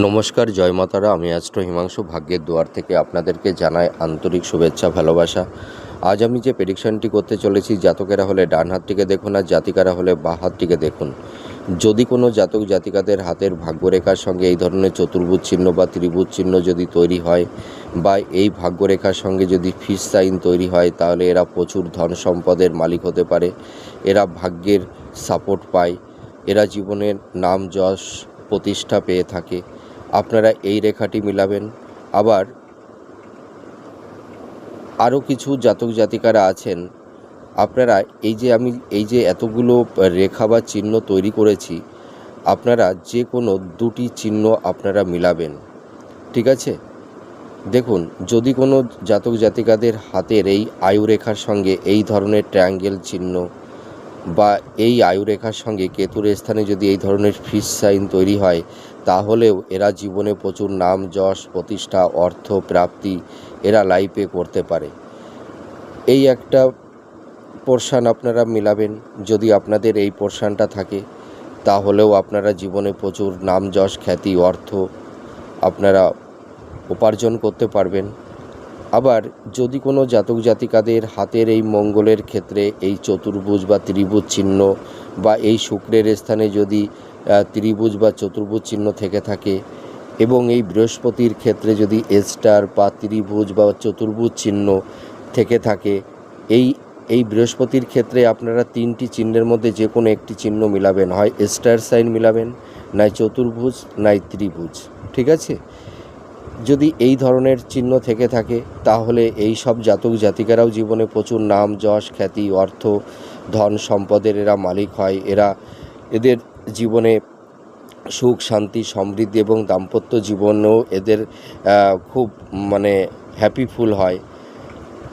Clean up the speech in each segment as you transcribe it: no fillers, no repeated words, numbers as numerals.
নমস্কার, জয় মাতারা। আমি অ্যাস্ট্রো হিমাংশু ভাগ্যের দুয়ার থেকে আপনাদেরকে জানাই আন্তরিক শুভেচ্ছা, ভালোবাসা। আজ আমি যে প্রেডিকশনটি করতে চলেছি, জাতকেরা হলে ডান হাতটিকে দেখুন আর জাতিকারা হলে বাঁ হাতটিকে দেখুন। যদি কোনো জাতক জাতিকাদের হাতের ভাগ্যরেখার সঙ্গে এই ধরনের চতুর্ভুজ চিহ্ন বা ত্রিভুজ চিহ্ন যদি তৈরি হয় বা এই ভাগ্যরেখার সঙ্গে যদি ফিশ সাইন তৈরি হয়, তাহলে এরা প্রচুর ধন সম্পদের মালিক হতে পারে। এরা ভাগ্যের সাপোর্ট পায়, এরা জীবনের নাম যশ প্রতিষ্ঠা পেয়ে থাকে। আপনারা এই রেখাটি মিলাবেন। আবার আরও কিছু জাতক জাতিকারা আছেন, আপনারা এই যে এতগুলো রেখা বা চিহ্ন তৈরি করেছি, আপনারা যে কোনো দুটি চিহ্ন আপনারা মিলাবেন, ঠিক আছে? দেখুন, যদি কোনো জাতক জাতিকাদের হাতের এই আয়ুরেখার সঙ্গে এই ধরনের ট্রায়াঙ্গেল চিহ্ন বা এই আয়ুরেখার সঙ্গে কেতুর স্থানে যদি এই ধরনের ফিশ সাইন তৈরি হয়, তাহলেও এরা জীবনে প্রচুর নাম যশ প্রতিষ্ঠা অর্থ প্রাপ্তি এরা লাইফে করতে পারে। এই একটা পোরশান আপনারা মিলাবেন। যদি আপনাদের এই পোরশানটা থাকে, তাহলেও আপনারা জীবনে প্রচুর নাম যশ খ্যাতি অর্থ আপনারা উপার্জন করতে পারবেন। আবার যদি কোনো জাতক জাতিকাদের হাতের এই মঙ্গলের ক্ষেত্রে এই চতুর্ভুজ বা ত্রিভুজ চিহ্ন বা এই শুক্রের স্থানে যদি ত্রিভুজ বা চতুর্ভুজ চিহ্ন থেকে থাকে এবং এই বৃহস্পতির ক্ষেত্রে যদি স্টার বা ত্রিভুজ বা চতুর্ভুজ চিহ্ন থেকে থাকে, এই বৃহস্পতির ক্ষেত্রে আপনারা তিনটি চিহ্নের মধ্যে যে কোনো একটি চিহ্ন মিলাবেন। হয় স্টার সাইন মিলাবেন, নাই চতুর্ভুজ, নাই ত্রিভুজ, ঠিক আছে? যদি এই ধরনের চিহ্ন থেকে থাকে, তাহলে এই সব জাতক জাতিকারাও জীবনে প্রচুর নাম যশ খ্যাতি অর্থ ধন সম্পদের এরা মালিক হয়। এদের জীবনে সুখ শান্তি সমৃদ্ধি এবং দাম্পত্য জীবনেও এদের খুব হ্যাপিফুল হয়।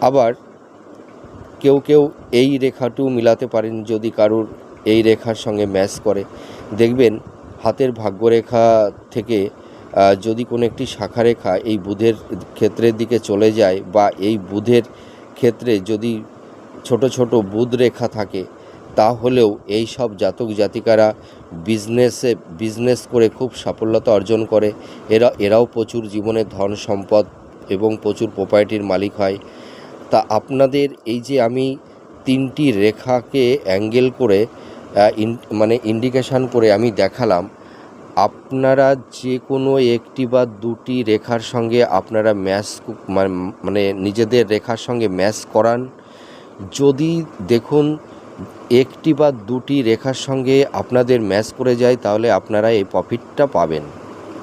আবার কেউ এই রেখাটিও মিলাতে পারেন, যদি কারুর এই রেখার সঙ্গে ম্যাচ করে। দেখবেন হাতের ভাগ্যরেখা থেকে যদি কোনো একটি শাখারেখা এই বুধের ক্ষেত্রের দিকে চলে যায় বা এই বুধের ক্ষেত্রে যদি ছোট ছোট বুধ রেখা থাকে, তাহলেও এই সব জাতক জাতিকারা বিজনেস করে খুব সাফল্যতা অর্জন করে। এরাও প্রচুর জীবনে ধন সম্পদ এবং প্রচুর প্রপার্টির মালিক হয়। তা আপনাদের এই যে আমি তিনটি রেখাকে অ্যাঙ্গেল করে ইন্ডিকেশান করে আমি দেখালাম, আপনারা যে কোনো একটি বা দুটি রেখার সঙ্গে আপনারা নিজেদের রেখার সঙ্গে ম্যাচ করান। যদি দেখুন একটি বা দুটি রেখার সঙ্গে আপনাদের ম্যাচ করে যায়, তাহলে আপনারা এই প্রফিটটা পাবেন।